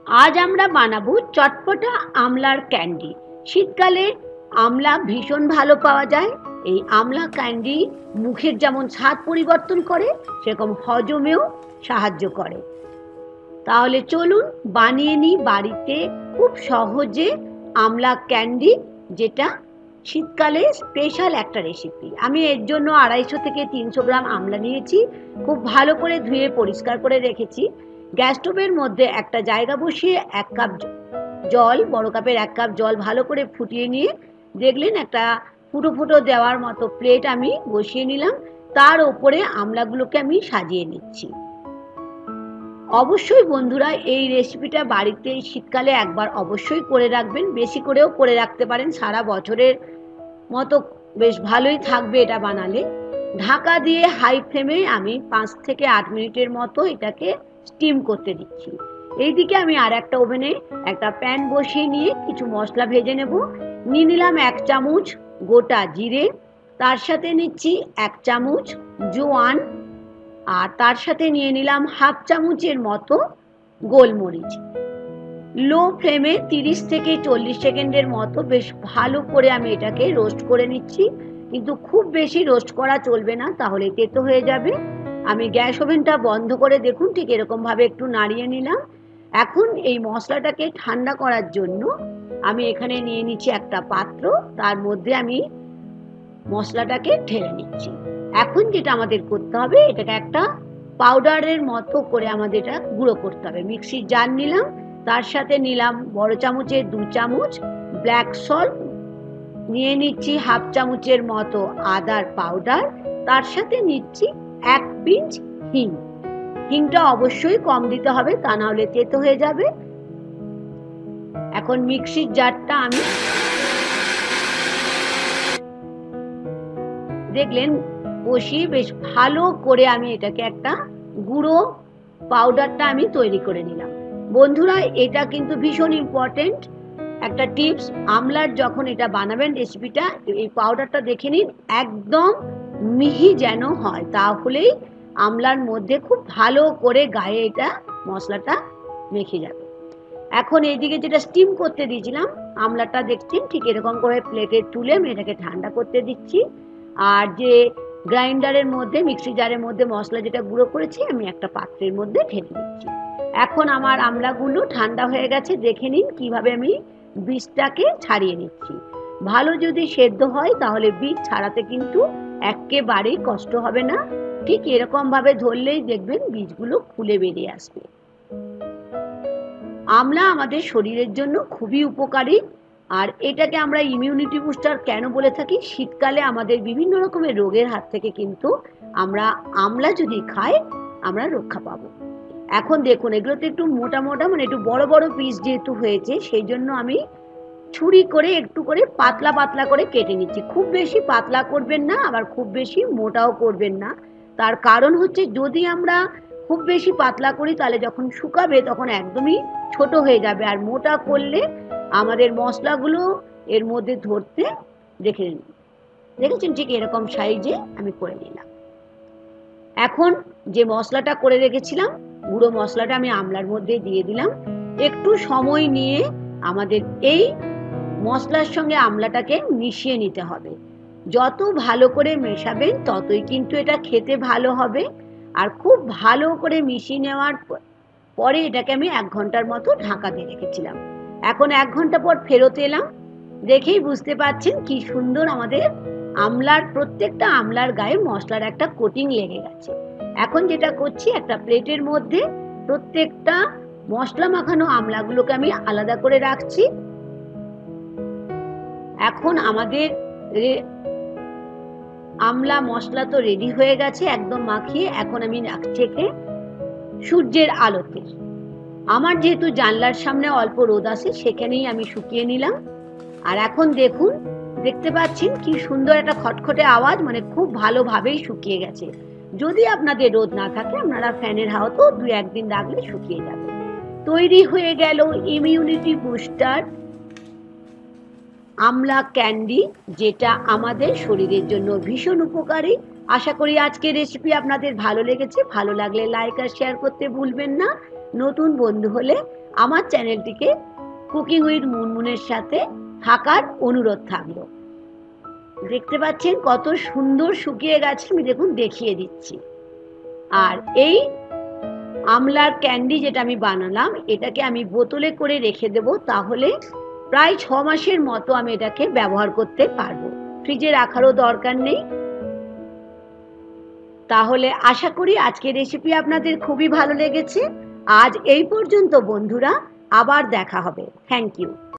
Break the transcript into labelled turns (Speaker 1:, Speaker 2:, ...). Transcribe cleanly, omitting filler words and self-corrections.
Speaker 1: আজ আমরা বানাবো চটপটা আমলার ক্যান্ডি। শীতকালে আমলা ভীষণ ভালো পাওয়া যায়। এই আমলা ক্যান্ডি মুখের যেমন স্বাদ পরিবর্তন করে, সেরকম হজমেও সাহায্য করে। তাহলে চলুন বানিয়ে নিই বাড়িতে খুব সহজে আমলা ক্যান্ডি, যেটা শীতকালে স্পেশাল একটা রেসিপি। আমি এর জন্য 250 থেকে 300 গ্রাম আমলা নিয়েছি। খুব ভালো করে ধুয়ে পরিষ্কার করে রেখেছি। গ্যাস স্টোভের মধ্যে একটা জায়গা বসিয়ে 1 কাপ জল, বড় কাপের 1 কাপ জল ভালো করে ফুটিয়ে নিয়ে দেখলেন একটা ফুটো ফুটো দেওয়ার মতো প্লেট আমি বসিয়ে নিলাম। তার উপরে আমলাগুলোকে আমি সাজিয়ে নিচ্ছি। অবশ্যই বন্ধুরা এই রেসিপিটা বাড়িতে শীতকালে একবার অবশ্যই করে রাখবেন। বেশি করেও করে রাখতে পারেন, সারা বছরের মতো বেশ ভালোই থাকবে এটা বানালে। ঢাকা দিয়ে হাই ফ্লেমে আমি 5 থেকে 8 মিনিটের মতো এটাকে স্টিম করতে দিচ্ছি। এইদিকে আমি আর একটা ওভেনে একটা প্যান বসিয়ে নিয়ে কিছু মশলা ভেজে নেব। নিয়ে নিলাম 1 চামচ গোটা জিরে, তার সাথে নিচ্ছি 1 চামচ জোয়ান, আর তার সাথে নিয়ে নিলাম হাফ চামচের মতো গোলমরিচ। লো ফ্লেমে 30 থেকে 40 সেকেন্ডের মতো বেশ ভালো করে আমি এটাকে রোস্ট করে নিচ্ছি। কিন্তু খুব বেশি রোস্ট করা চলবে না, তাহলে তেতো হয়ে যাবে। আমি গ্যাস ওভেনটা বন্ধ করে দেখুন ঠিক এরকম ভাবে একটু নাড়িয়ে নিলাম। এখন এই মশলাটাকে ঠান্ডা করার জন্য আমি এখানে নিয়ে নিচ্ছি একটা পাত্র, তার মধ্যে আমি মশলাটাকে ঢেলে নিচ্ছি। এখন যেটা আমাদের করতে হবে, এটাকে একটা পাউডারের মতো করে আমাদের এটা গুঁড়ো করতে হবে। মিক্সির জার নিলাম, তার সাথে নিলাম বড় চামচের 2 চামচ ব্ল্যাক সল্ট, নিয়ে নিচ্ছি হাফ চামচের মতো আদার পাউডার, তার সাথে নিচ্ছি 1 পিঞ্চ হিং। হিংটা অবশ্যই কম দিতে হবে, তা না হলে তেতো হয়ে যাবে। এখন মিক্সির জারটা আমি দেখলেন বসিয়ে বেশ ভালো করে আমি এটাকে একটা গুঁড়ো পাউডারটা আমি তৈরি করে নিলাম। বন্ধুরা এটা কিন্তু ভীষণ ইম্পর্টেন্ট একটা টিপস, আমলার যখন এটা বানাবেন রেসিপিটা, এই পাউডারটা দেখে নিন একদম মিহি যেন হয়, তাহলেই আমলার মধ্যে খুব ভালো করে গায়ে এটা মশলাটা মেখে যাবে। এখন এইদিকে যেটা স্টিম করতে দিয়েছিলাম আমলাটা দেখছেন ঠিক এরকম করে প্লেটে তুলে আমি এটাকে ঠান্ডা করতে দিচ্ছি। আর যে গ্রাইন্ডারের মধ্যে মিক্সি জারের মধ্যে মশলা যেটা গুঁড়ো করেছি আমি একটা পাত্রের মধ্যে ঢেলে দিচ্ছি। এখন আমার আমলাগুলো ঠান্ডা হয়ে গেছে, দেখে নিন কিভাবে আমি বীজটাকে ছাড়িয়ে নিচ্ছি। ভালো যদি সেদ্ধ হয় তাহলে বীজ ছাড়াতে কিন্তু একেবারেই কষ্ট হবে না। ঠিক এরকম ভাবে ধরলেই দেখবেন বীজগুলো খুলে বেরিয়ে আসবে। আমলা আমাদের শরীরের জন্য খুবই উপকারী, আর এটাকে আমরা ইমিউনিটি বুস্টার কেন বলে থাকি, শীতকালে আমাদের বিভিন্ন রকমের রোগের হাত থেকে কিন্তু আমরা আমলা যদি খাই আমরা রক্ষা পাবো। এখন দেখুন এগুলোতে একটু মোটা মোটা মানে একটু বড় বড় পিস যেহেতু হয়েছে, সেই জন্য আমি ছুরি করে একটু করে পাতলা পাতলা করে কেটে নিচ্ছি। খুব বেশি পাতলা করবেন না, আবার খুব বেশি মোটাও করবেন না। তার কারণ হচ্ছে যদি আমরা খুব বেশি পাতলা করি তাহলে যখন শুকাবে তখন একদমই ছোট হয়ে যাবে, আর মোটা করলে আমাদের মশলাগুলো এর মধ্যে ধরতে দেখেছেন ঠিক এরকম সাইজে আমি করে নিলাম। এখন যে মশলাটা করে রেখেছিলাম গুঁড়ো মশলাটা আমি আমলার মধ্যে দিয়ে দিলাম। একটু সময় নিয়ে আমাদের এই মশলার সঙ্গে আমলাটাকে মিশিয়ে নিতে হবে। যত ভালো করে মেশাবেন ততই কিন্তু এটা খেতে ভালো হবে। আর খুব ভালো করে মিশিয়ে নেওয়ার পরে এটাকে আমি 1 ঘন্টার মতো ঢাকা দিয়ে রেখেছিলাম। এখন 1 ঘন্টা পর ফেরত এলাম, দেখেই বুঝতে পারছেন কি সুন্দর আমাদের আমলার প্রত্যেকটা আমলার গায়ে মশলার একটা কোটিং লেগে গেছে। এখন যেটা করছি একটা প্লেটের মধ্যে প্রত্যেকটা মশলা মাখানো আমলাগুলোকে আমি আলাদা করে রাখছি। এখন আমাদের আমলা মশলা তো রেডি হয়ে গেছে একদম মাখিয়ে। এখন আমি রাখছি একে সূর্যের আলোতে। আমার যেহেতু জানলার সামনে অল্প রোদ আছে সেখানেই আমি শুকিয়ে নিলাম। আর এখন দেখুন দেখতে পাচ্ছেন কি সুন্দর একটা খটখটে আওয়াজ, মানে খুব ভালোভাবেই শুকিয়ে গেছে। যদি আপনাদের রোদ না থাকে আপনারা ফ্যানের হাওয়াতেও 2-1 দিন রাখলে শুকিয়ে যাবে। তৈরি হয়ে গেল ইমিউনিটি বুস্টার আমলা ক্যান্ডি, যেটা আমাদের শরীরের জন্য ভীষণ উপকারী। আশা করি আজকের রেসিপি আপনাদের ভালো লেগেছে। ভালো লাগলে লাইক আর শেয়ার করতে ভুলবেন না। নতুন বন্ধু হলে আমার চ্যানেলটিকে কুকিং উইথ মুনমুনের সাথে থাকার অনুরোধ থাকলো। দেখতে পাচ্ছেন কত সুন্দর শুকিয়ে গেছে, আমি দেখুন দেখিয়ে দিচ্ছি। আর এই আমলার ক্যান্ডি যেটা আমি বানালাম, এটাকে আমি বোতলে করে রেখে দেব, তাহলে প্রায় 6 মাসের মতো আমি এটাকে ব্যবহার করতে পারবো, ফ্রিজে রাখারও দরকার নেই। তাহলে আশা করি আজকের রেসিপি আপনাদের খুবই ভালো লেগেছে। আজ এই পর্যন্ত বন্ধুরা, আবার দেখা হবে। Thank you.